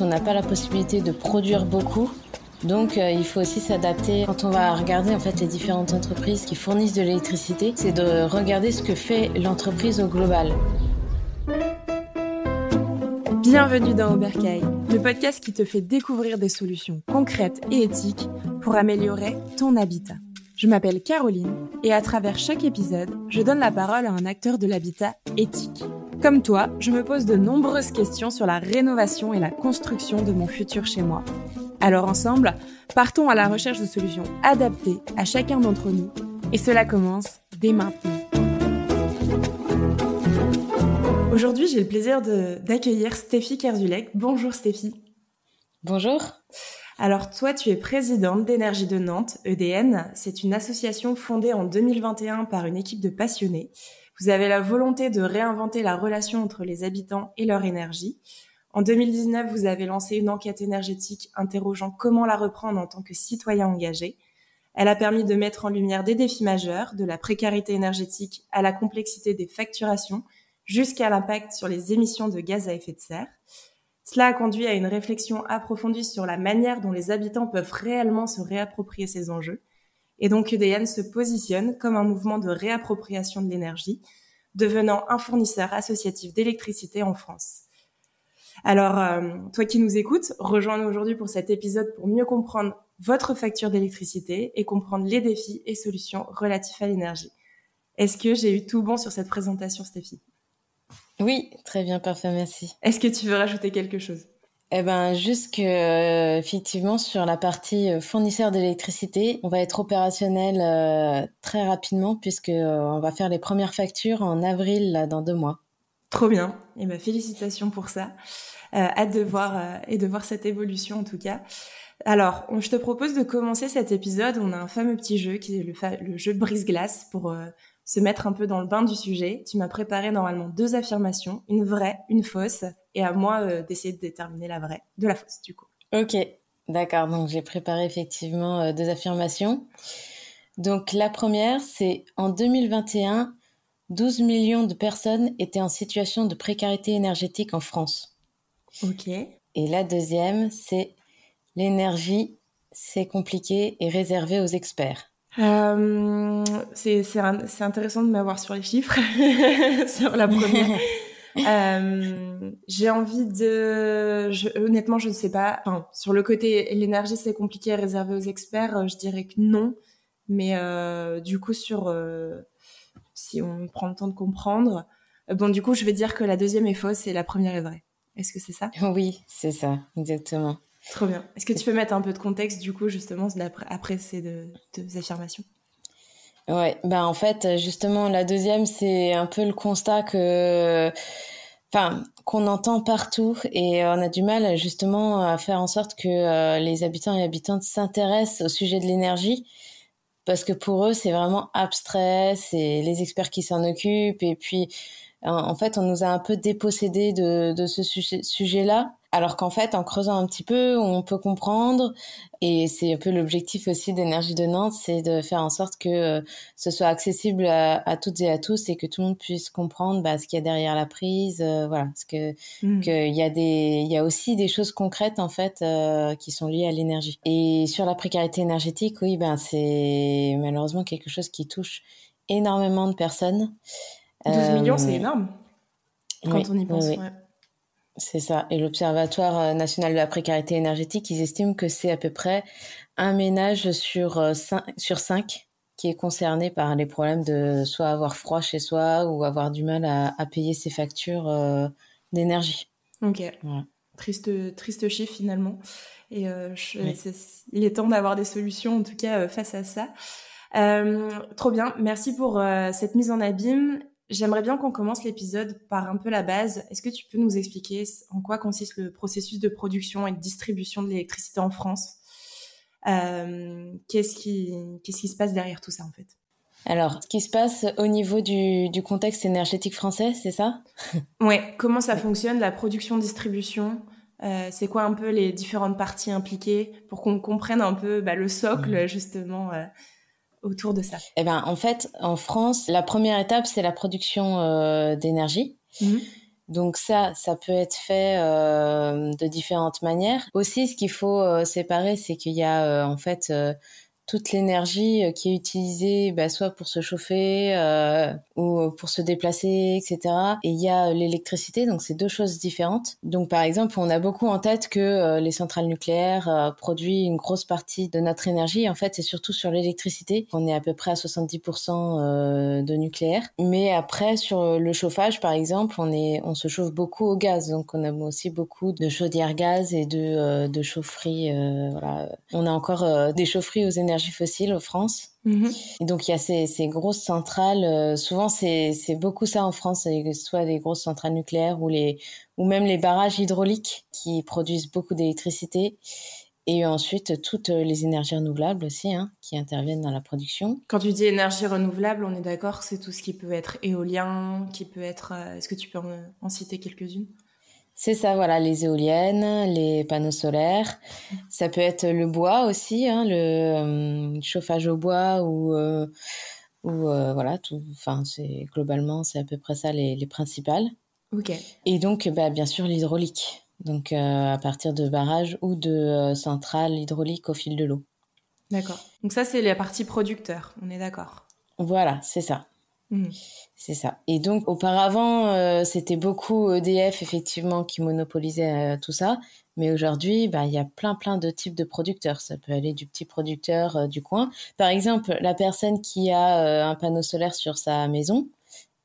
n'a pas la possibilité de produire beaucoup. Donc il faut aussi s'adapter. Quand on va regarder en fait les différentes entreprises qui fournissent de l'électricité, c'est de regarder ce que fait l'entreprise au global. Bienvenue dans Oberkaï, le podcast qui te fait découvrir des solutions concrètes et éthiques pour améliorer ton habitat. Je m'appelle Caroline et à travers chaque épisode, je donne la parole à un acteur de l'habitat éthique. Comme toi, je me pose de nombreuses questions sur la rénovation et la construction de mon futur chez moi. Alors ensemble, partons à la recherche de solutions adaptées à chacun d'entre nous. Et cela commence dès maintenant. Aujourd'hui, j'ai le plaisir d'accueillir Stéphie Kerzulek. Bonjour Stéphie. Bonjour. Alors toi, tu es présidente d'Énergie de Nantes, EDN. C'est une association fondée en 2021 par une équipe de passionnés. Vous avez la volonté de réinventer la relation entre les habitants et leur énergie. En 2019, vous avez lancé une enquête énergétique interrogeant comment la reprendre en tant que citoyen engagé. Elle a permis de mettre en lumière des défis majeurs, de la précarité énergétique à la complexité des facturations, jusqu'à l'impact sur les émissions de gaz à effet de serre. Cela a conduit à une réflexion approfondie sur la manière dont les habitants peuvent réellement se réapproprier ces enjeux. Et donc EDN se positionne comme un mouvement de réappropriation de l'énergie, devenant un fournisseur associatif d'électricité en France. Alors, toi qui nous écoutes, rejoins-nous aujourd'hui pour cet épisode pour mieux comprendre votre facture d'électricité et comprendre les défis et solutions relatifs à l'énergie. Est-ce que j'ai eu tout bon sur cette présentation, Stéphie ? Oui, très bien, parfait, merci. Est-ce que tu veux rajouter quelque chose ? Juste que, effectivement, sur la partie fournisseur d'électricité, on va être opérationnel très rapidement puisque on va faire les premières factures en avril, là, dans 2 mois. Trop bien. Félicitations pour ça. Hâte de voir cette évolution en tout cas. Alors, je te propose de commencer cet épisode. On a un fameux petit jeu qui est le jeu brise-glace pour se mettre un peu dans le bain du sujet. Tu m'as préparé normalement 2 affirmations, une vraie, une fausse, et à moi d'essayer de déterminer la vraie de la fausse du coup. Ok, d'accord. Donc j'ai préparé effectivement 2 affirmations. Donc la première, c'est en 2021, 12 millions de personnes étaient en situation de précarité énergétique en France. Ok. Et la deuxième, c'est l'énergie, c'est compliqué et réservé aux experts. C'est intéressant de m'avoir sur les chiffres sur la première. J'ai envie honnêtement, je ne sais pas. Enfin, sur le côté l'énergie, c'est compliqué, réservé aux experts, je dirais que non. Mais du coup, si on prend le temps de comprendre, du coup, je vais dire que la deuxième est fausse et la première est vraie. Est-ce que c'est ça ? Oui, c'est ça, exactement. Trop bien. Est-ce que tu peux mettre un peu de contexte, du coup, justement, après ces 2 affirmations ? Ouais, en fait, justement, la deuxième, c'est un peu le constat qu'on entend partout et on a du mal justement à faire en sorte que les habitants et habitantes s'intéressent au sujet de l'énergie parce que pour eux, c'est vraiment abstrait, c'est les experts qui s'en occupent et puis en fait, on nous a un peu dépossédés de ce sujet-là. Alors qu'en fait, en creusant un petit peu, on peut comprendre. Et c'est un peu l'objectif aussi d'Énergie de Nantes, c'est de faire en sorte que ce soit accessible à toutes et à tous et que tout le monde puisse comprendre ce qu'il y a derrière la prise. Voilà, parce que qu'il y a aussi des choses concrètes en fait qui sont liées à l'énergie. Et sur la précarité énergétique, oui, c'est malheureusement quelque chose qui touche énormément de personnes. 12 millions, c'est énorme quand on y pense. Oui. Ouais. C'est ça. Et l'Observatoire national de la précarité énergétique, ils estiment que c'est à peu près un ménage sur 5 qui est concerné par les problèmes de soit avoir froid chez soi ou avoir du mal à payer ses factures d'énergie. Ok. Voilà. Triste chiffre finalement. Et il est temps d'avoir des solutions en tout cas face à ça. Trop bien. Merci pour cette mise en abîme. J'aimerais bien qu'on commence l'épisode par un peu la base. Est-ce que tu peux nous expliquer en quoi consiste le processus de production et de distribution de l'électricité en France ? Qu'est-ce qui se passe derrière tout ça en fait ? Alors, ce qui se passe au niveau du contexte énergétique français, c'est ça ? Ouais. Comment ça fonctionne, la production-distribution ? C'est quoi un peu les différentes parties impliquées pour qu'on comprenne un peu le socle justement autour de ça ? En fait, en France, la première étape, c'est la production d'énergie. Donc ça peut être fait de différentes manières. Aussi, ce qu'il faut séparer, c'est qu'il y a en fait toute l'énergie qui est utilisée soit pour se chauffer ou pour se déplacer, etc. Et il y a l'électricité, donc c'est deux choses différentes. Donc par exemple, on a beaucoup en tête que les centrales nucléaires produisent une grosse partie de notre énergie. En fait, c'est surtout sur l'électricité. On est à peu près à 70% de nucléaire. Mais après, sur le chauffage, par exemple, on se chauffe beaucoup au gaz. Donc on a aussi beaucoup de chaudières gaz et de chaufferies. Voilà. On a encore des chaufferies aux énergies fossiles en France. Et donc il y a ces grosses centrales, souvent c'est beaucoup ça en France, soit des grosses centrales nucléaires ou même les barrages hydrauliques qui produisent beaucoup d'électricité, et ensuite toutes les énergies renouvelables aussi qui interviennent dans la production. Quand tu dis énergie renouvelable, on est d'accord, c'est tout ce qui peut être éolien, qui peut être... est-ce que tu peux en citer quelques-unes? C'est ça, voilà, les éoliennes, les panneaux solaires. Ça peut être le bois aussi, le chauffage au bois ou voilà, tout. Enfin, globalement, c'est à peu près ça les principales. Ok. Et donc, bien sûr, l'hydraulique. Donc, à partir de barrages ou de centrales hydrauliques au fil de l'eau. D'accord. Donc ça, c'est la partie producteur, on est d'accord. Voilà, c'est ça. C'est ça. Et donc, auparavant, c'était beaucoup EDF, effectivement, qui monopolisait tout ça. Mais aujourd'hui, il y a plein de types de producteurs. Ça peut aller du petit producteur du coin. Par exemple, la personne qui a un panneau solaire sur sa maison,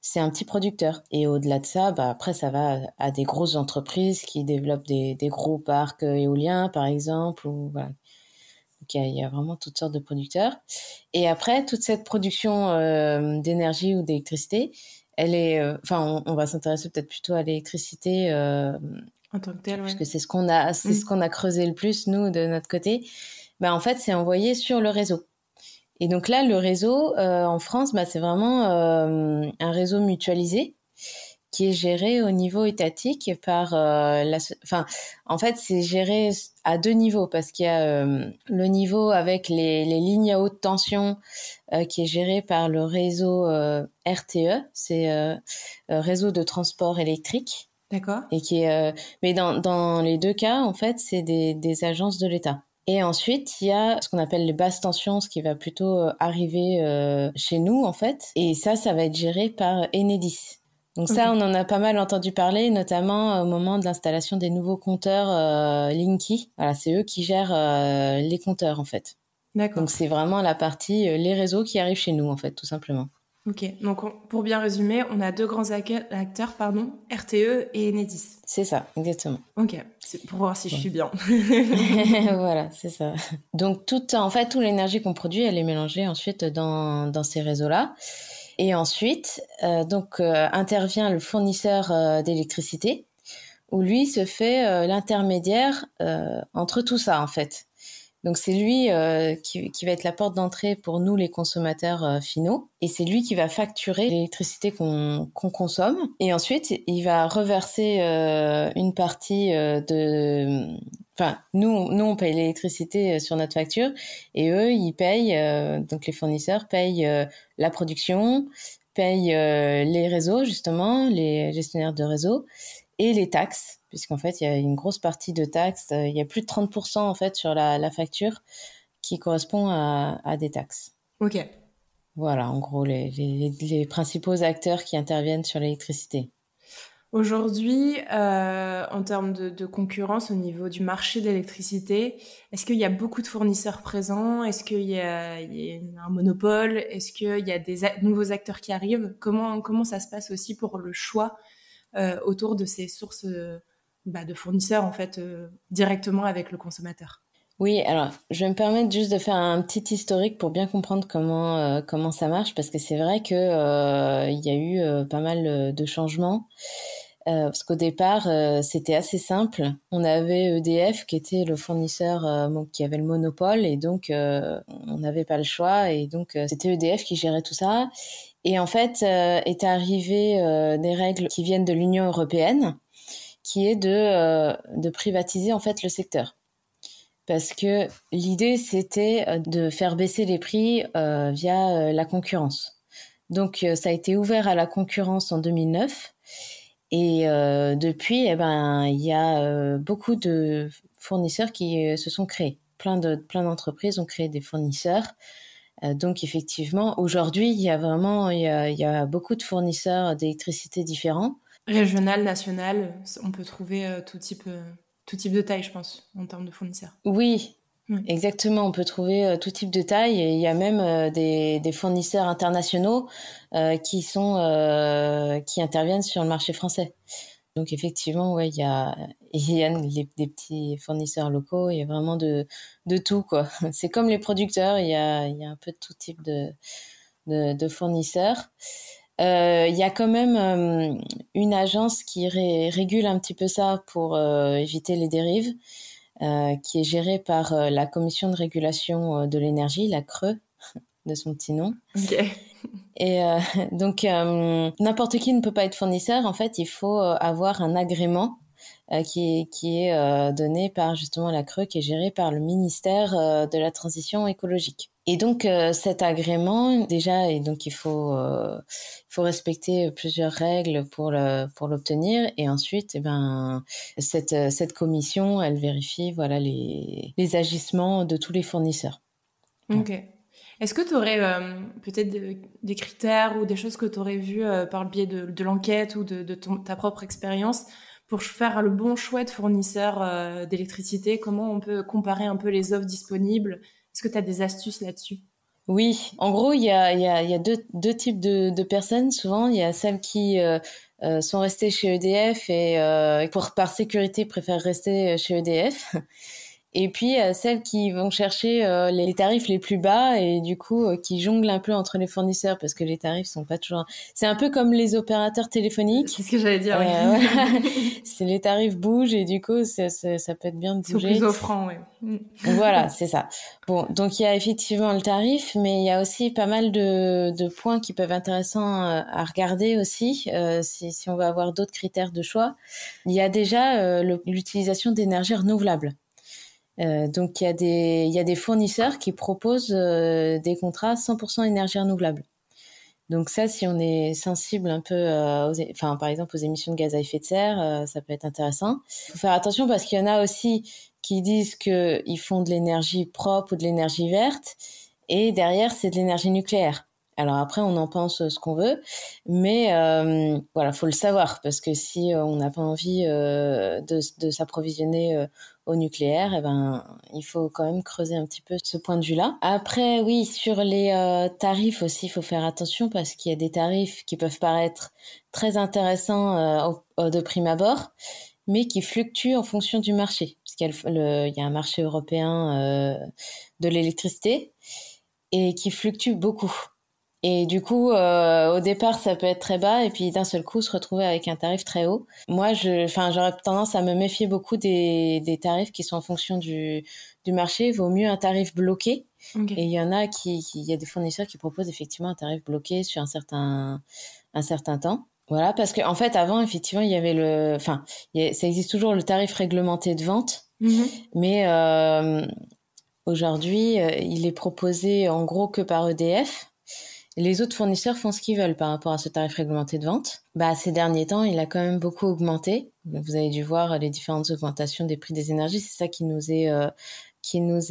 c'est un petit producteur. Et au-delà de ça, après, ça va à des grosses entreprises qui développent des gros parcs éoliens, par exemple. Ou, voilà. Donc, il y a vraiment toutes sortes de producteurs. Et après, toute cette production d'énergie ou d'électricité, elle est... on va s'intéresser peut-être plutôt à l'électricité en tant que telle, puisque c'est ce qu'on a creusé le plus, nous, de notre côté. En fait, c'est envoyé sur le réseau. Et donc là, le réseau, en France, c'est vraiment un réseau mutualisé qui est géré au niveau étatique par en fait, c'est géré à deux niveaux parce qu'il y a le niveau avec les lignes à haute tension qui est géré par le réseau RTE, c'est réseau de transport électrique. D'accord. Et qui est, mais dans les deux cas, en fait, c'est des agences de l'État. Et ensuite, il y a ce qu'on appelle les basses tensions, ce qui va plutôt arriver chez nous, en fait. Et ça va être géré par Enedis. Donc ça, on en a pas mal entendu parler, notamment au moment de l'installation des nouveaux compteurs Linky. Voilà, c'est eux qui gèrent les compteurs, en fait. D'accord. Donc c'est vraiment la partie, les réseaux qui arrivent chez nous, en fait, tout simplement. Ok, donc pour bien résumer, on a deux grands acteurs, RTE et Enedis. C'est ça, exactement. Ok, c'est pour voir si je suis bien. Voilà, c'est ça. Donc toute l'énergie qu'on produit, elle est mélangée ensuite dans ces réseaux-là. Et ensuite, intervient le fournisseur d'électricité, où lui se fait l'intermédiaire entre tout ça, en fait. Donc c'est lui qui va être la porte d'entrée pour nous les consommateurs finaux, et c'est lui qui va facturer l'électricité qu'on consomme, et ensuite il va reverser une partie nous on paye l'électricité sur notre facture, et eux ils payent donc les fournisseurs payent la production, payent les réseaux, justement les gestionnaires de réseau, et les taxes, puisqu'en fait, il y a une grosse partie de taxes. Il y a plus de 30% en fait sur la facture qui correspond à des taxes. Ok. Voilà, en gros, les principaux acteurs qui interviennent sur l'électricité. Aujourd'hui, en termes de concurrence au niveau du marché de l'électricité, est-ce qu'il y a beaucoup de fournisseurs présents? Est-ce qu'il y a un monopole? Est-ce qu'il y a des nouveaux acteurs qui arrivent? Comment ça se passe aussi pour le choix autour de ces sources de fournisseurs, en fait, directement avec le consommateur? Oui, alors je vais me permettre juste de faire un petit historique pour bien comprendre comment ça marche, parce que c'est vrai que il y a eu pas mal de changements. Parce qu'au départ, c'était assez simple. On avait EDF qui était le fournisseur qui avait le monopole, et donc on n'avait pas le choix, et donc c'était EDF qui gérait tout ça. Et en fait, est arrivé des règles qui viennent de l'Union européenne, qui est de privatiser en fait le secteur. Parce que l'idée, c'était de faire baisser les prix via la concurrence. Donc, ça a été ouvert à la concurrence en 2009. Et depuis, il y a beaucoup de fournisseurs qui se sont créés. Plein d'entreprises ont créé des fournisseurs. Donc effectivement, aujourd'hui, il y a beaucoup de fournisseurs d'électricité différents. Régional, national, on peut trouver tout type de taille, je pense, en termes de fournisseurs. Oui, Oui. exactement. On peut trouver tout type de taille. Et il y a même des fournisseurs internationaux qui interviennent sur le marché français. Donc effectivement, ouais, il y a des petits fournisseurs locaux. Il y a vraiment de tout, quoi. C'est comme les producteurs. Il y a un peu de tout type de fournisseurs. Il y a quand même une agence qui régule un petit peu ça pour éviter les dérives, qui est gérée par la Commission de régulation de l'énergie, la CRE, de son petit nom. Ok. Et donc, n'importe qui ne peut pas être fournisseur. En fait, il faut avoir un agrément qui est donné par justement la CRE, qui est géré par le ministère de la Transition écologique. Et donc cet agrément déjà, et donc il faut respecter plusieurs règles pour l'obtenir. Et ensuite, cette commission, elle vérifie voilà les agissements de tous les fournisseurs. Ok. Est-ce que tu aurais peut-être des critères ou des choses que tu aurais vues par le biais de l'enquête ou de ta propre expérience pour faire le bon choix de fournisseur d'électricité? Comment on peut comparer un peu les offres disponibles? Est-ce que tu as des astuces là-dessus? Oui, en gros, il y a deux types de personnes. Souvent, il y a celles qui sont restées chez EDF et par sécurité préfèrent rester chez EDF. Et puis celles qui vont chercher les tarifs les plus bas et du coup qui jonglent un peu entre les fournisseurs parce que les tarifs sont pas toujours. C'est un peu comme les opérateurs téléphoniques. C'est ce que j'allais dire. Oui. Voilà. C'est les tarifs bougent et du coup ça peut être bien de Ils sont bouger. plus offrants, oui. Voilà, c'est ça. Bon, donc il y a effectivement le tarif, mais il y a aussi pas mal de points qui peuvent être intéressants à regarder aussi si on veut avoir d'autres critères de choix. Il y a déjà l'utilisation d'énergie renouvelable. Donc il y a des fournisseurs qui proposent des contrats 100% énergie renouvelable. Donc ça, si on est sensible un peu, par exemple aux émissions de gaz à effet de serre, ça peut être intéressant. Il faut faire attention parce qu'il y en a aussi qui disent qu'ils font de l'énergie propre ou de l'énergie verte, et derrière c'est de l'énergie nucléaire. Alors après, on en pense ce qu'on veut, mais voilà, faut le savoir parce que si on n'a pas envie de s'approvisionner au nucléaire, il faut quand même creuser un petit peu ce point de vue-là. Après, oui, sur les tarifs aussi, il faut faire attention parce qu'il y a des tarifs qui peuvent paraître très intéressants de prime abord, mais qui fluctuent en fonction du marché. Parce qu'il y a un marché européen de l'électricité et qui fluctue beaucoup. Et du coup, au départ, ça peut être très bas et puis d'un seul coup, se retrouver avec un tarif très haut. Moi, j'aurais tendance à me méfier beaucoup des tarifs qui sont en fonction du marché. Il vaut mieux un tarif bloqué. Okay. Et il y en a il y a des fournisseurs qui proposent effectivement un tarif bloqué sur un certain temps. Voilà, parce qu'en fait, avant, effectivement, il y avait ça existe toujours le tarif réglementé de vente, mais aujourd'hui, il est proposé en gros que par EDF. Les autres fournisseurs font ce qu'ils veulent par rapport à ce tarif réglementé de vente. Ces derniers temps, il a quand même beaucoup augmenté. Vous avez dû voir les différentes augmentations des prix des énergies. C'est ça qui nous est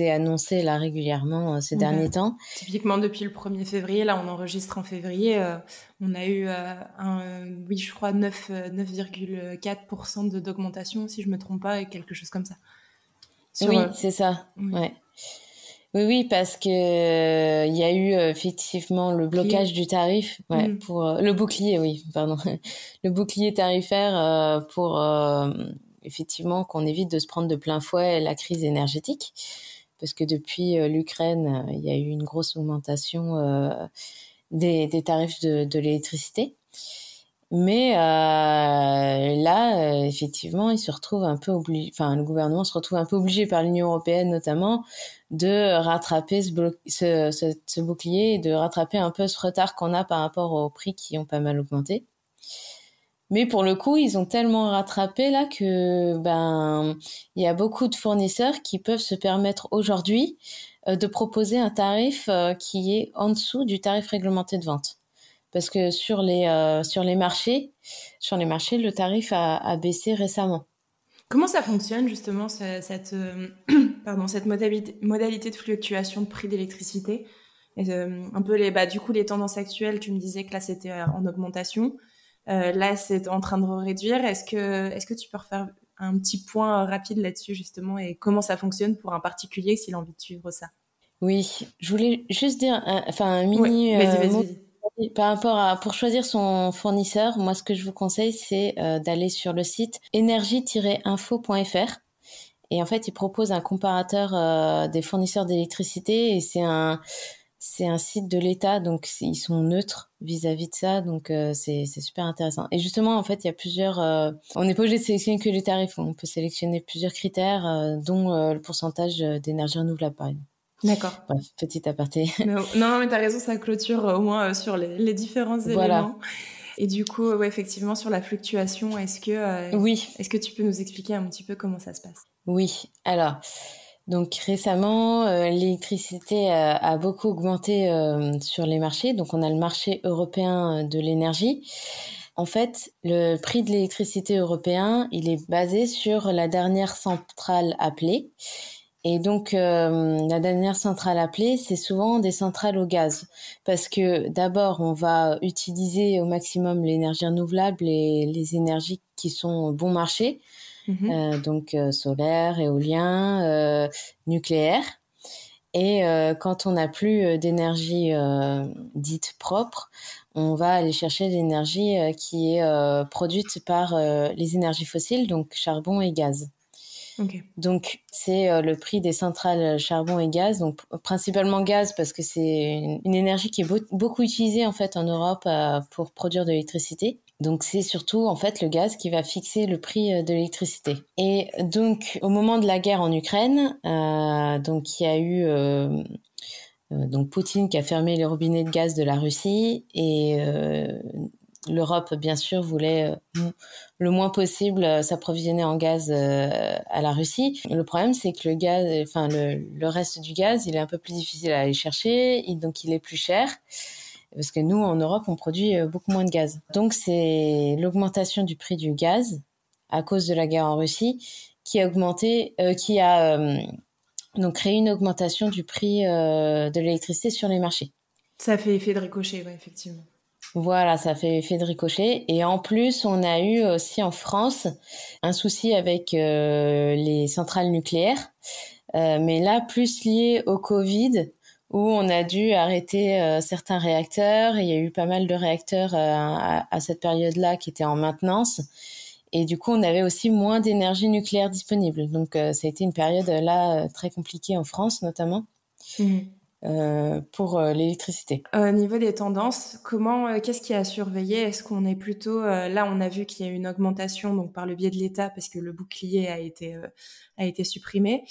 annoncé là régulièrement ces derniers temps. Typiquement depuis le 1er février, là on enregistre en février, on a eu je crois 9,4% d'augmentation, si je me trompe pas, et quelque chose comme ça. Oui, c'est ça. Oui. Ouais. Oui, parce que il y a eu effectivement le blocage du tarif, pour le bouclier, le bouclier tarifaire pour effectivement qu'on évite de se prendre de plein fouet la crise énergétique, parce que depuis l'Ukraine, il y a eu une grosse augmentation des tarifs de l'électricité. Mais là, effectivement, il se retrouve un peu le gouvernement se retrouve un peu obligé par l'Union européenne notamment de rattraper ce bouclier et de rattraper un peu ce retard qu'on a par rapport aux prix qui ont pas mal augmenté. Mais pour le coup, ils ont tellement rattrapé là que il y a beaucoup de fournisseurs qui peuvent se permettre aujourd'hui de proposer un tarif qui est en dessous du tarif réglementé de vente. parce que sur les marchés, le tarif a baissé récemment. Comment ça fonctionne justement cette modalité de fluctuation de prix d'électricité? Un peu du coup les tendances actuelles, tu me disais que là c'était en augmentation, là c'est en train de réduire. Est-ce que tu peux refaire un petit point rapide là-dessus justement et comment ça fonctionne pour un particulier s'il a envie de suivre ça? Oui, je voulais juste dire un Ouais, mini mot vas-y. par rapport à pour choisir son fournisseur. Moi, ce que je vous conseille, c'est d'aller sur le site énergie-info.fr. Et en fait, il propose un comparateur des fournisseurs d'électricité et c'est un site de l'État, donc ils sont neutres vis-à-vis de ça, donc c'est super intéressant. Et justement, en fait, il y a plusieurs. On n'est pas obligé de sélectionner que les tarifs, on peut sélectionner plusieurs critères, dont le pourcentage d'énergie renouvelable, par exemple. D'accord. Bref, petit aparté. Non, non, mais t'as raison, ça clôture au moins sur les différents Voilà. éléments. Et du coup, ouais, effectivement, sur la fluctuation, Oui, est-ce que tu peux nous expliquer un petit peu comment ça se passe? oui. Alors, donc récemment, l'électricité a beaucoup augmenté sur les marchés. Donc, on a le marché européen de l'énergie. En fait, le prix de l'électricité européen, il est basé sur la dernière centrale appelée. Et donc, la dernière centrale appelée, c'est souvent des centrales au gaz. Parce que d'abord, on va utiliser au maximum l'énergie renouvelable et les énergies qui sont bon marché. Mhm. Donc solaire, éolien, nucléaire. Et quand on n'a plus d'énergie dite propre, on va aller chercher l'énergie qui est produite par les énergies fossiles, donc charbon et gaz. Ok. Donc c'est le prix des centrales charbon et gaz, donc principalement gaz parce que c'est une énergie qui est beaucoup utilisée en fait en Europe pour produire de l'électricité. Donc c'est surtout en fait le gaz qui va fixer le prix de l'électricité. Et donc au moment de la guerre en Ukraine, donc il y a eu donc Poutine qui a fermé les robinets de gaz de la Russie et l'Europe, bien sûr, voulait le moins possible s'approvisionner en gaz à la Russie. Le problème, c'est que le gaz, enfin le reste du gaz, il est un peu plus difficile à aller chercher, donc il est plus cher. Parce que nous, en Europe, on produit beaucoup moins de gaz. Donc, c'est l'augmentation du prix du gaz à cause de la guerre en Russie qui a augmenté, qui a donc créé une augmentation du prix de l'électricité sur les marchés. Ça fait effet de ricochet, ouais, effectivement. Voilà, ça fait effet de ricochet. Et en plus, on a eu aussi en France un souci avec les centrales nucléaires, mais là, plus lié au Covid, où on a dû arrêter certains réacteurs. Il y a eu pas mal de réacteurs à cette période-là qui étaient en maintenance. Et du coup, on avait aussi moins d'énergie nucléaire disponible. Donc, ça a été une période là très compliquée en France, notamment. Mhm. Pour l'électricité. Au niveau des tendances, qu'est-ce qui a surveillé? Est-ce qu'on est plutôt là, on a vu qu'il y a une augmentation donc par le biais de l'État parce que le bouclier a été supprimé.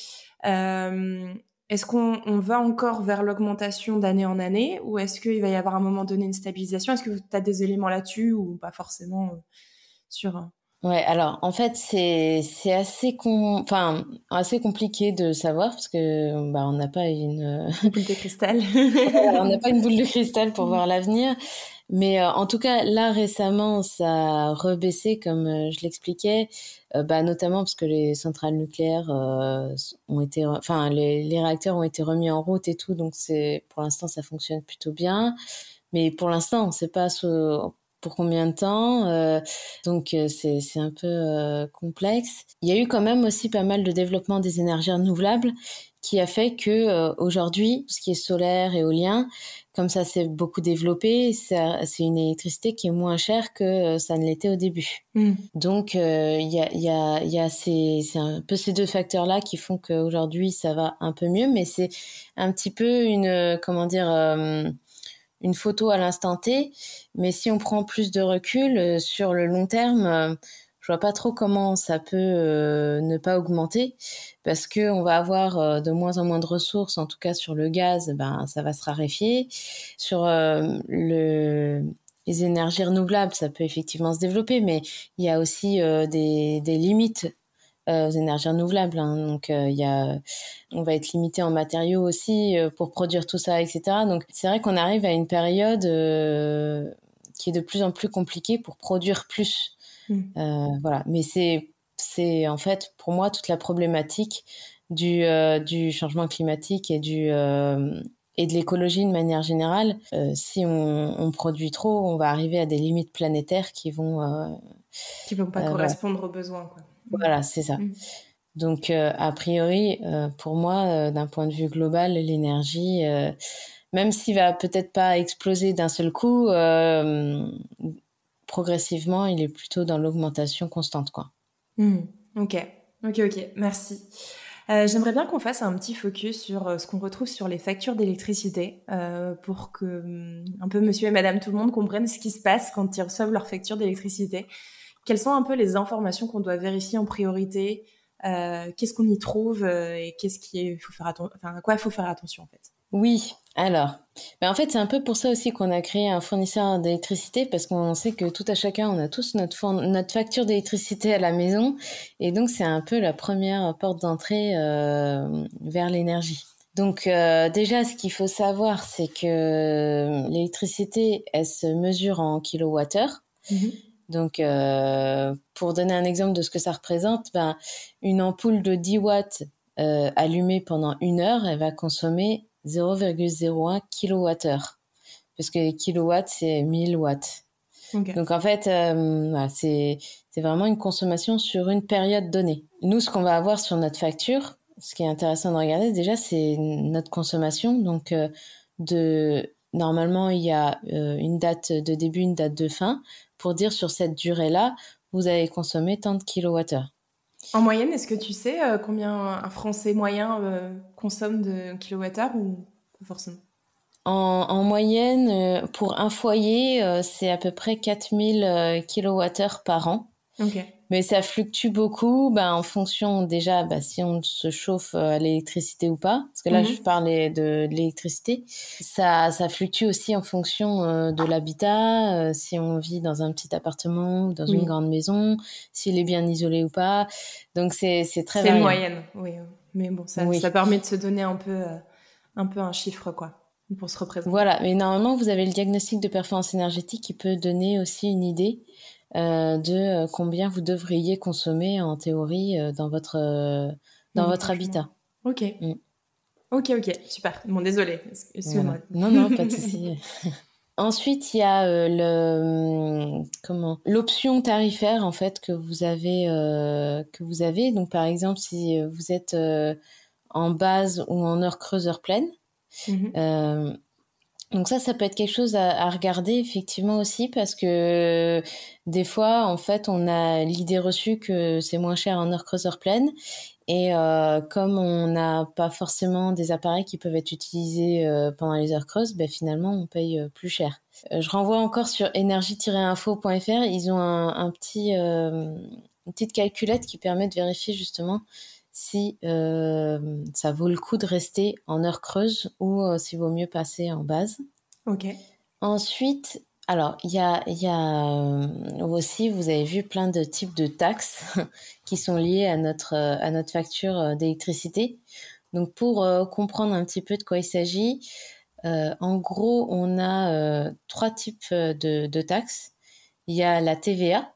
Euh, Est-ce qu'on va encore vers l'augmentation d'année en année ou est-ce qu'il va y avoir à un moment donné une stabilisation? Est-ce que tu as des éléments là-dessus ou pas forcément sur Ouais, alors en fait c'est assez compliqué de savoir parce que bah on n'a pas une boule de cristal? on n'a pas une boule de cristal pour voir l'avenir, mais en tout cas là récemment ça a rebaissé comme je l'expliquais, bah notamment parce que les centrales nucléaires ont été, enfin les réacteurs ont été remis en route et tout, donc c'est pour l'instant ça fonctionne plutôt bien. Mais pour l'instant, on ne sait pas pour combien de temps, donc c'est un peu complexe. Il y a eu quand même aussi pas mal de développement des énergies renouvelables qui a fait que aujourd'hui, tout ce qui est solaire, éolien, comme ça s'est beaucoup développé, c'est une électricité qui est moins chère que ça ne l'était au début. Mm. Donc il y a c'est un peu ces deux facteurs-là qui font qu'aujourd'hui ça va un peu mieux, mais c'est un petit peu comment dire une photo à l'instant T, mais si on prend plus de recul sur le long terme, je vois pas trop comment ça peut ne pas augmenter parce que on va avoir de moins en moins de ressources, en tout cas sur le gaz, ben ça va se raréfier. Sur les énergies renouvelables, ça peut effectivement se développer, mais il y a aussi des limites aux énergies renouvelables. Hein. Donc, on va être limité en matériaux aussi pour produire tout ça, etc. Donc, c'est vrai qu'on arrive à une période qui est de plus en plus compliqué pour produire plus. Voilà. Mais c'est en fait pour moi toute la problématique du changement climatique et de l'écologie de manière générale. Si on produit trop, on va arriver à des limites planétaires qui vont pas voilà. correspondre aux besoins, quoi. Voilà, c'est ça. Donc, a priori, pour moi, d'un point de vue global, l'énergie, même s'il va peut-être pas exploser d'un seul coup, progressivement, il est plutôt dans l'augmentation constante, quoi. Ok, merci. J'aimerais bien qu'on fasse un petit focus sur ce qu'on retrouve sur les factures d'électricité pour que un peu monsieur et madame tout le monde comprennent ce qui se passe quand ils reçoivent leur facture d'électricité. Quelles sont un peu les informations qu'on doit vérifier en priorité? Qu'est-ce qu'on y trouve et à quoi il faut faire attention en fait? Oui, alors, en fait, c'est un peu pour ça aussi qu'on a créé un fournisseur d'électricité, parce qu'on sait que tout à chacun, on a tous notre facture d'électricité à la maison, et donc c'est un peu la première porte d'entrée vers l'énergie. Donc déjà, ce qu'il faut savoir, c'est que l'électricité, elle se mesure en kilowattheure. Donc, pour donner un exemple de ce que ça représente, une ampoule de 10 watts allumée pendant 1 heure, elle va consommer 0,01 kWh. Parce que les kilowatts, c'est 1000 watts. Okay. Donc, en fait, voilà, c'est vraiment une consommation sur une période donnée. Nous, ce qu'on va avoir sur notre facture, ce qui est intéressant de regarder, déjà, c'est notre consommation. Donc, normalement, il y a une date de début, une date de fin, pour dire sur cette durée-là, vous avez consommé tant de kilowattheures. En moyenne, est-ce que tu sais combien un Français moyen consomme de kilowattheures ou pas forcément? En moyenne, pour un foyer, c'est à peu près 4000 kilowattheures par an. Okay. Mais ça fluctue beaucoup en fonction déjà si on se chauffe à l'électricité ou pas. Parce que là, je parlais de l'électricité. Ça fluctue aussi en fonction de l'habitat, si on vit dans un petit appartement ou dans une grande maison, s'il est bien isolé ou pas. Donc, c'est très variable. C'est une moyenne, oui. Mais bon, ça permet de se donner un peu un chiffre, quoi, pour se représenter. Voilà, mais normalement, vous avez le diagnostic de performance énergétique qui peut donner aussi une idée de combien vous devriez consommer en théorie dans votre habitat. Ok. Ok, super. Bon, désolée. Excuse-moi. Voilà. Non, pas de souci. Ensuite, il y a l'option tarifaire en fait que vous avez. Donc, par exemple, si vous êtes en base ou en heure creuse, heure pleine. Donc ça peut être quelque chose à regarder effectivement aussi, parce que des fois, en fait, on a l'idée reçue que c'est moins cher en heure creuse, heure pleine. Et comme on n'a pas forcément des appareils qui peuvent être utilisés pendant les heures creuses, finalement, on paye plus cher. Je renvoie encore sur énergie-info.fr. Ils ont une petite calculette qui permet de vérifier justement si ça vaut le coup de rester en heure creuse ou s'il vaut mieux passer en base. Ok. Ensuite, alors, il y a aussi, vous avez vu plein de types de taxes qui sont liées à notre facture d'électricité. Donc, pour comprendre un petit peu de quoi il s'agit, en gros, on a 3 types de taxes. Il y a la TVA.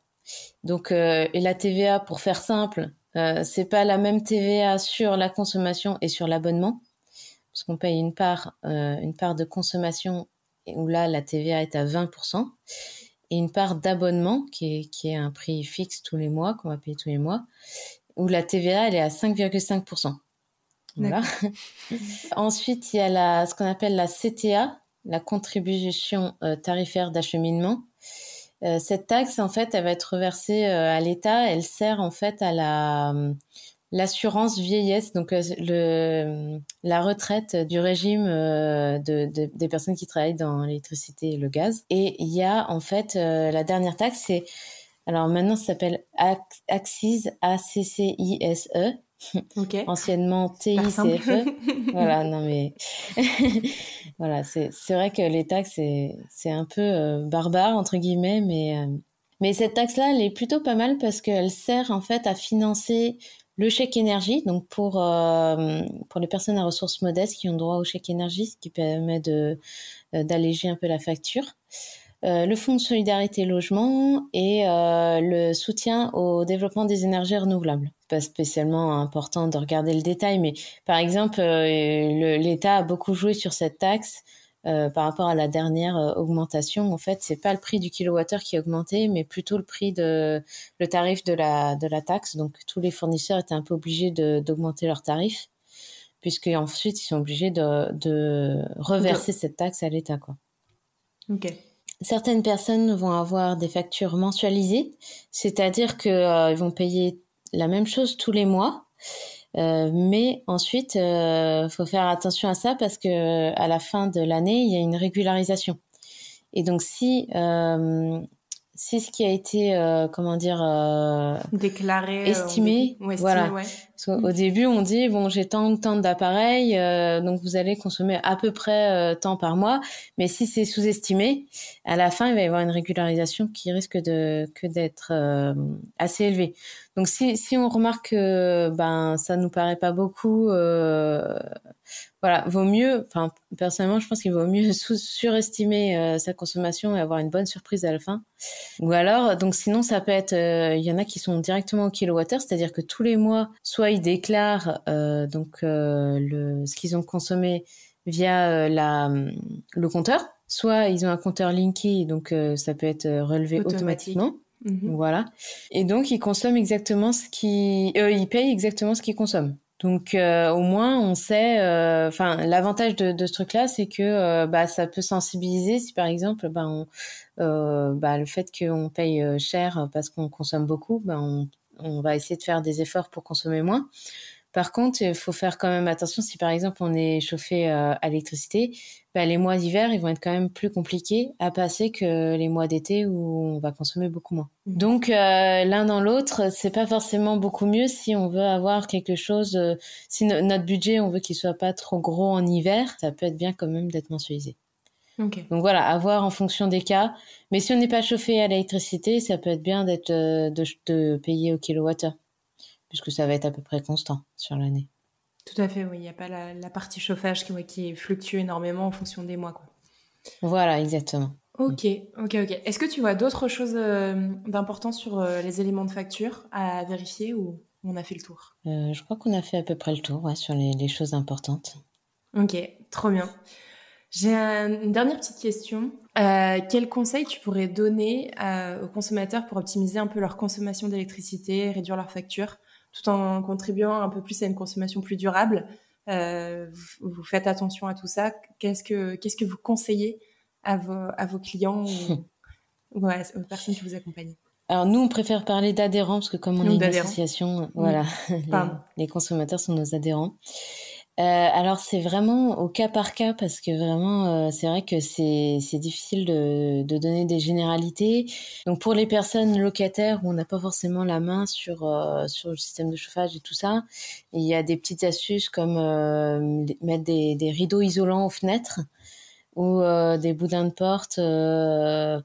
Donc, et la TVA, pour faire simple, c'est pas la même TVA sur la consommation et sur l'abonnement, parce qu'on paye une part de consommation où là, la TVA est à 20%, et une part d'abonnement qui est un prix fixe tous les mois, qu'on va payer tous les mois, où la TVA, elle est à 5,5%. Voilà. Ensuite, il y a ce qu'on appelle la CTA, la contribution tarifaire d'acheminement. Cette taxe, en fait, elle va être reversée à l'État. Elle sert, en fait, à l'assurance vieillesse, donc la retraite du régime des personnes qui travaillent dans l'électricité et le gaz. Et il y a en fait la dernière taxe, alors maintenant ça s'appelle ACCIS, A-C-C-I-S-E, anciennement TICFE. Voilà, non mais voilà, c'est vrai que les taxes c'est un peu barbare entre guillemets, mais cette taxe-là, elle est plutôt pas mal parce qu'elle sert en fait à financer le chèque énergie, donc pour les personnes à ressources modestes qui ont droit au chèque énergie, ce qui permet d'alléger un peu la facture. le fonds de solidarité logement et le soutien au développement des énergies renouvelables. C'est pas spécialement important de regarder le détail, mais par exemple, l'État a beaucoup joué sur cette taxe par rapport à la dernière augmentation. En fait, c'est pas le prix du kilowattheure qui a augmenté, mais plutôt le tarif de la taxe. Donc, tous les fournisseurs étaient un peu obligés d'augmenter leurs tarifs, puisque ensuite ils sont obligés de reverser cette taxe à l'État, quoi. Ok. Certaines personnes vont avoir des factures mensualisées, c'est-à-dire que ils vont payer la même chose tous les mois, mais ensuite faut faire attention à ça parce que à la fin de l'année il y a une régularisation. Et donc si ce qui a été déclaré estimé, voilà. Ouais. Au début, on dit bon, j'ai tant d'appareils, donc vous allez consommer à peu près tant par mois. Mais si c'est sous-estimé, à la fin, il va y avoir une régularisation qui risque d'être assez élevée. Donc si on remarque que ça nous paraît pas beaucoup, voilà, vaut mieux. Enfin, personnellement, je pense qu'il vaut mieux surestimer sa consommation et avoir une bonne surprise à la fin. Ou alors, donc sinon, ça peut être, il y en a qui sont directement au kilowattheure, c'est-à-dire que tous les mois, soit ils déclarent ce qu'ils ont consommé via le compteur, soit ils ont un compteur Linky, donc ça peut être relevé automatiquement. Voilà. Et donc ils consomment exactement ils payent exactement ce qu'ils consomment. Donc au moins on sait, l'avantage de ce truc-là, c'est que ça peut sensibiliser si par exemple le fait qu'on paye cher parce qu'on consomme beaucoup, on va essayer de faire des efforts pour consommer moins. Par contre, il faut faire quand même attention si par exemple on est chauffé à l'électricité, les mois d'hiver, ils vont être quand même plus compliqués à passer que les mois d'été où on va consommer beaucoup moins. Donc l'un dans l'autre, c'est pas forcément beaucoup mieux si on veut avoir quelque chose, si notre budget, on veut qu'il soit pas trop gros en hiver, ça peut être bien quand même d'être mensualisé. Okay. Donc voilà, à voir en fonction des cas. Mais si on n'est pas chauffé à l'électricité, ça peut être bien de payer au kilowattheure, puisque ça va être à peu près constant sur l'année. Tout à fait, oui. Il n'y a pas la partie chauffage qui fluctue énormément en fonction des mois, quoi. Voilà, exactement. Ok. Est-ce que tu vois d'autres choses d'important sur les éléments de facture à vérifier ou on a fait le tour? Je crois qu'on a fait à peu près le tour sur les choses importantes. Ok, trop bien. J'ai une dernière petite question. Quel conseil tu pourrais donner aux consommateurs pour optimiser un peu leur consommation d'électricité, réduire leur facture, tout en contribuant un peu plus à une consommation plus durable? Vous faites attention à tout ça. Qu'est-ce que vous conseillez à vos clients ou aux personnes qui vous accompagnent? Alors nous, on préfère parler d'adhérents parce que comme on est une association, voilà, les consommateurs sont nos adhérents. Alors c'est vraiment au cas par cas parce que vraiment c'est vrai que c'est difficile de donner des généralités. Donc pour les personnes locataires où on n'a pas forcément la main sur le système de chauffage et tout ça, il y a des petites astuces comme mettre des rideaux isolants aux fenêtres ou des boudins de porte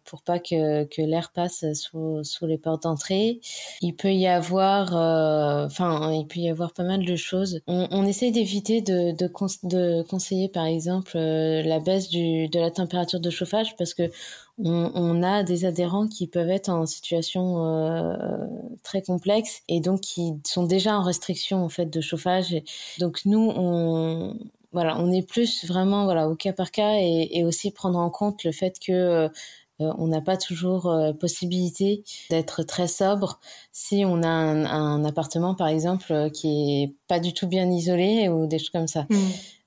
pour pas que l'air passe sous les portes d'entrée. Il peut y avoir pas mal de choses. On essaye d'éviter de conseiller par exemple la baisse de la température de chauffage parce que on a des adhérents qui peuvent être en situation très complexe et donc qui sont déjà en restriction en fait de chauffage. Et donc nous on est plus vraiment au cas par cas et aussi prendre en compte le fait que on n'a pas toujours possibilité d'être très sobre si on a un appartement par exemple qui est pas du tout bien isolé ou des choses comme ça.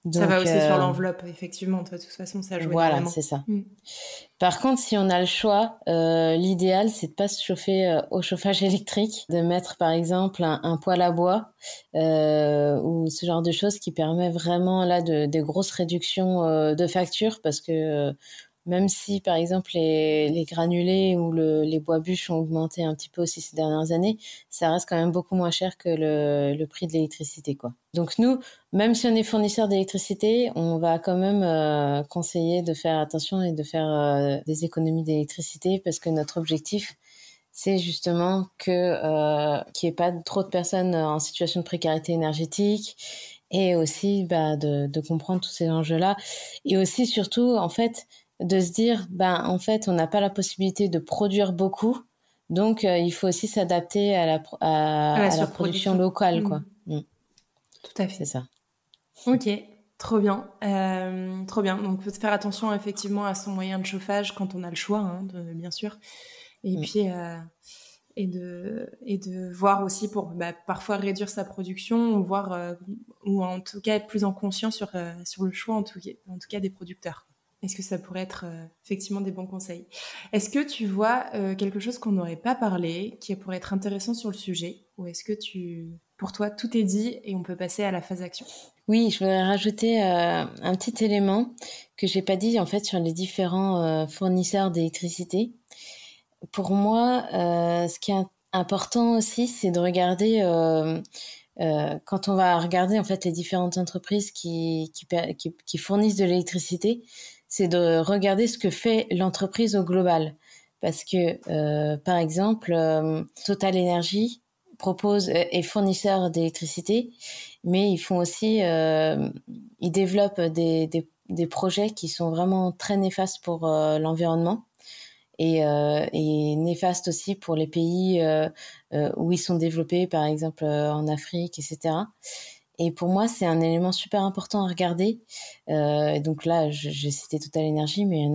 Donc, ça va aussi sur l'enveloppe, effectivement. Toi, de toute façon, ça joue énormément. Voilà, c'est ça. Par contre, si on a le choix, l'idéal, c'est de pas se chauffer au chauffage électrique, de mettre par exemple un poêle à bois ou ce genre de choses qui permet vraiment là des grosses réductions de factures parce que même si, par exemple, les granulés ou les bois bûches ont augmenté un petit peu aussi ces dernières années, ça reste quand même beaucoup moins cher que le prix de l'électricité, quoi. Donc nous, même si on est fournisseur d'électricité, on va quand même conseiller de faire attention et de faire des économies d'électricité parce que notre objectif, c'est justement qu'il n'y ait pas trop de personnes en situation de précarité énergétique et aussi de comprendre tous ces enjeux-là. Et aussi, surtout, en fait, de se dire, en fait, on n'a pas la possibilité de produire beaucoup, donc il faut aussi s'adapter À la à la production surproduction. locale, quoi. Tout à C'est fait. ça. Ok, trop bien. Trop bien. Donc, faut faire attention effectivement à son moyen de chauffage quand on a le choix, hein, bien sûr. Et Mm. puis, et de voir aussi pour parfois réduire sa production, voir, ou en tout cas être plus en conscience sur le choix, en tout cas des producteurs. Est-ce que ça pourrait être effectivement des bons conseils? Est-ce que tu vois quelque chose qu'on n'aurait pas parlé, qui pourrait être intéressant sur le sujet? Ou est-ce que pour toi, tout est dit et on peut passer à la phase action? Oui, je voudrais rajouter un petit élément que j'ai pas dit en fait sur les différents fournisseurs d'électricité. Pour moi, ce qui est important aussi, c'est de regarder quand on va regarder en fait les différentes entreprises qui fournissent de l'électricité, c'est de regarder ce que fait l'entreprise au global. Parce que, par exemple, Total Energy propose est fournisseur d'électricité, mais ils font aussi, ils développent des projets qui sont vraiment très néfastes pour l'environnement et néfastes aussi pour les pays où ils sont développés, par exemple en Afrique, etc. Et pour moi, c'est un élément super important à regarder. Donc là, j'ai cité Total Energy, mais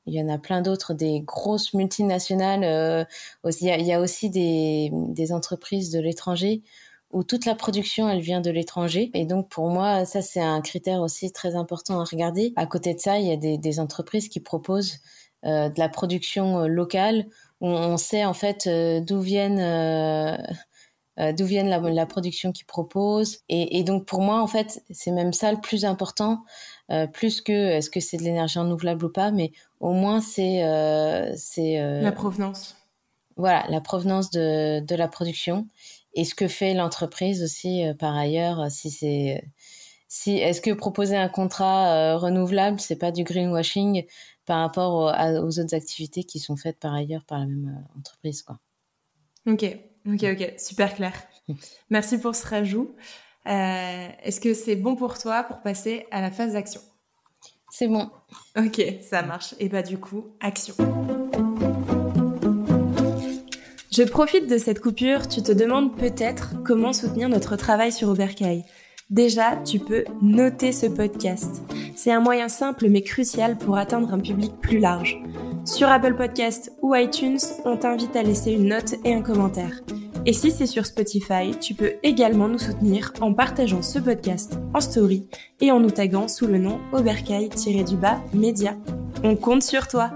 il y en a plein d'autres, des grosses multinationales. Aussi, il y a aussi des entreprises de l'étranger où toute la production, elle vient de l'étranger. Et donc, pour moi, ça, c'est un critère aussi très important à regarder. À côté de ça, il y a des entreprises qui proposent de la production locale où on sait en fait d'où viennent la production qu'ils proposent. Et donc pour moi, en fait, c'est même ça le plus important, plus que est-ce que c'est de l'énergie renouvelable ou pas, mais au moins La provenance. voilà, la provenance de la production et ce que fait l'entreprise aussi par ailleurs. Si est-ce que proposer un contrat renouvelable, c'est pas du greenwashing par rapport aux autres activités qui sont faites par ailleurs par la même entreprise, quoi. Ok, ok, super clair. Merci pour ce rajout. Est-ce que c'est bon pour toi pour passer à la phase d'action? C'est bon. Ok, ça marche. Et du coup, action. Je profite de cette coupure, tu te demandes peut-être comment soutenir notre travail sur Ubercaille. Déjà, tu peux noter ce podcast. C'est un moyen simple mais crucial pour atteindre un public plus large. Sur Apple Podcast ou iTunes, on t'invite à laisser une note et un commentaire. Et si c'est sur Spotify, tu peux également nous soutenir en partageant ce podcast en story et en nous taguant sous le nom Ubercaille-Média. On compte sur toi.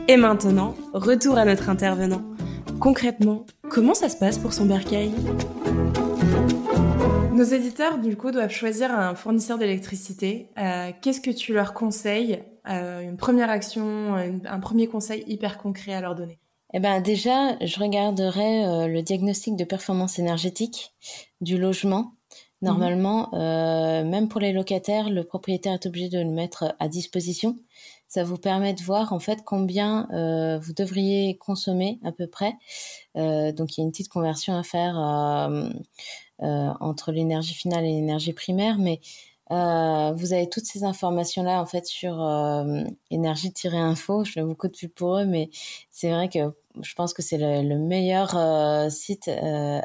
Et maintenant, retour à notre intervenant. Concrètement, comment ça se passe pour son bercail? Nos éditeurs, du coup, doivent choisir un fournisseur d'électricité. Qu'est-ce que tu leur conseilles? Une première action, un premier conseil hyper concret à leur donner? Eh ben déjà, je regarderai le diagnostic de performance énergétique du logement. Normalement, même pour les locataires, le propriétaire est obligé de le mettre à disposition. Ça vous permet de voir en fait combien vous devriez consommer à peu près. Donc il y a une petite conversion à faire entre l'énergie finale et l'énergie primaire, mais vous avez toutes ces informations-là en fait sur énergie-info. Je fais beaucoup de pub pour eux, mais c'est vrai que je pense que c'est le meilleur site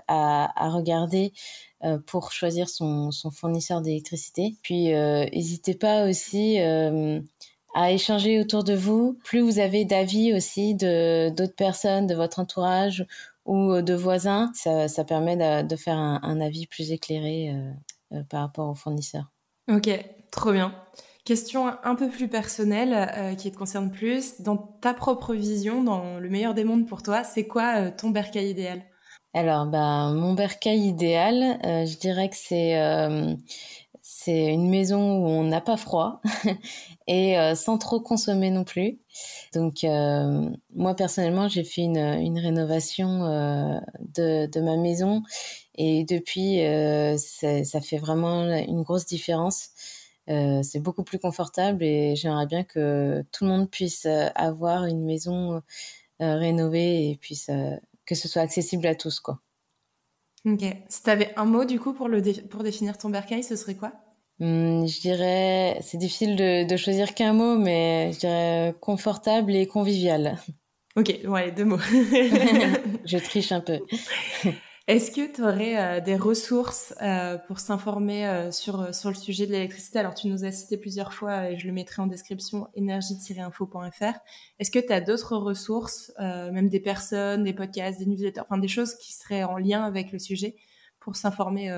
à regarder pour choisir son fournisseur d'électricité. Puis n'hésitez pas aussi à échanger autour de vous. Plus vous avez d'avis aussi de d'autres personnes de votre entourage ou de voisins, ça permet de faire un avis plus éclairé par rapport au fournisseur. Ok, trop bien. Question un peu plus personnelle qui te concerne plus. Dans ta propre vision, dans le meilleur des mondes pour toi, c'est quoi ton bercail idéal? Alors, mon bercail idéal, je dirais que c'est une maison où on n'a pas froid et sans trop consommer non plus. Donc, moi personnellement, j'ai fait une rénovation de ma maison et depuis, ça fait vraiment une grosse différence. C'est beaucoup plus confortable et j'aimerais bien que tout le monde puisse avoir une maison rénovée et puisse que ce soit accessible à tous, quoi. Ok. Si t'avais un mot du coup pour pour définir ton bercail, ce serait quoi? Je dirais, c'est difficile de choisir qu'un mot, mais je dirais confortable et convivial. Ok, ouais, 2 mots. Je triche un peu. Est-ce que tu aurais des ressources pour s'informer sur le sujet de l'électricité? Alors, tu nous as cité plusieurs fois, et je le mettrai en description, énergie-info.fr. Est-ce que tu as d'autres ressources, même des personnes, des podcasts, des newsletters, enfin des choses qui seraient en lien avec le sujet pour s'informer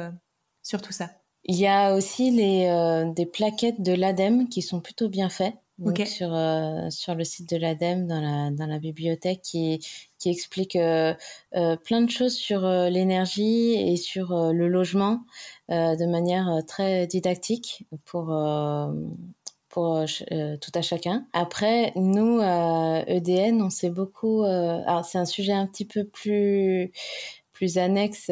sur tout ça? Il y a aussi des plaquettes de l'ADEME qui sont plutôt bien faites. Ok. Donc sur le site de l'ADEME dans la bibliothèque qui explique plein de choses sur l'énergie et sur le logement de manière très didactique pour tout à chacun. Après, nous, EDN, on sait beaucoup... alors, c'est un sujet un petit peu plus annexe,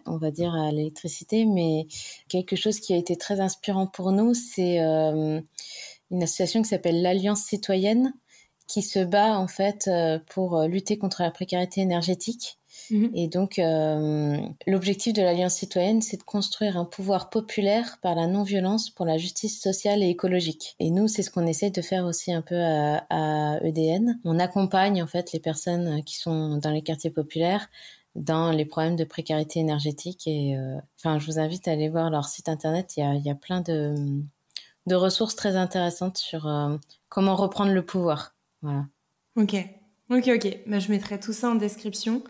on va dire, à l'électricité, mais quelque chose qui a été très inspirant pour nous, c'est une association qui s'appelle l'Alliance citoyenne, qui se bat en fait pour lutter contre la précarité énergétique. Et donc, l'objectif de l'Alliance citoyenne, c'est de construire un pouvoir populaire par la non-violence pour la justice sociale et écologique. Et nous, c'est ce qu'on essaie de faire aussi un peu à EDN. On accompagne en fait les personnes qui sont dans les quartiers populaires dans les problèmes de précarité énergétique. Et je vous invite à aller voir leur site internet. Il y a plein de ressources très intéressantes sur comment reprendre le pouvoir. Voilà. Ok. Bah, je mettrai tout ça en description.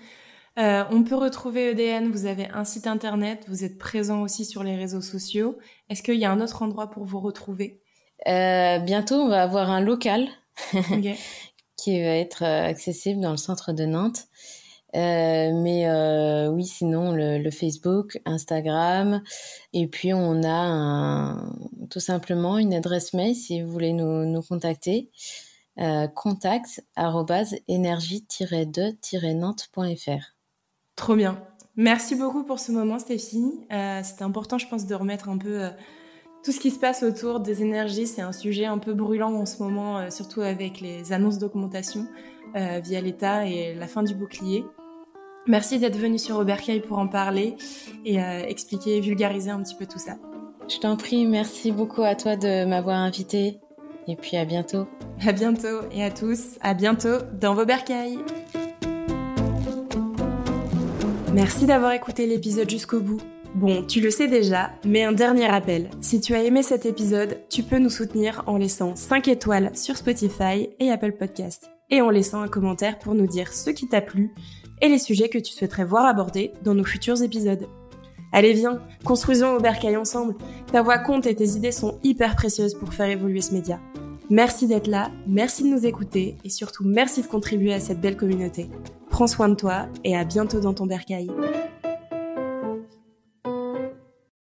On peut retrouver EDN, vous avez un site internet, vous êtes présent aussi sur les réseaux sociaux. Est-ce qu'il y a un autre endroit pour vous retrouver? Bientôt, on va avoir un local Ok. qui va être accessible dans le centre de Nantes. Oui, sinon le Facebook, Instagram, et puis on a tout simplement une adresse mail si vous voulez nous contacter, contact@energie-2-nantes.fr. Trop bien. Merci beaucoup pour ce moment, Stéphie. C'était important, je pense, de remettre un peu tout ce qui se passe autour des énergies. C'est un sujet un peu brûlant en ce moment, surtout avec les annonces d'augmentation via l'État et la fin du bouclier. Merci d'être venu sur Aubercaille pour en parler et expliquer et vulgariser un petit peu tout ça. Je t'en prie, merci beaucoup à toi de m'avoir invitée. Et puis à bientôt. À bientôt et à tous, à bientôt dans vos bercailles. Merci d'avoir écouté l'épisode jusqu'au bout. Bon, tu le sais déjà, mais un dernier rappel. Si tu as aimé cet épisode, tu peux nous soutenir en laissant 5 étoiles sur Spotify et Apple Podcast. Et en laissant un commentaire pour nous dire ce qui t'a plu et les sujets que tu souhaiterais voir abordés dans nos futurs épisodes. Allez viens, construisons Aubercaille ensemble. Ta voix compte et tes idées sont hyper précieuses pour faire évoluer ce média. Merci d'être là, merci de nous écouter et surtout merci de contribuer à cette belle communauté. Prends soin de toi et à bientôt dans ton bercail.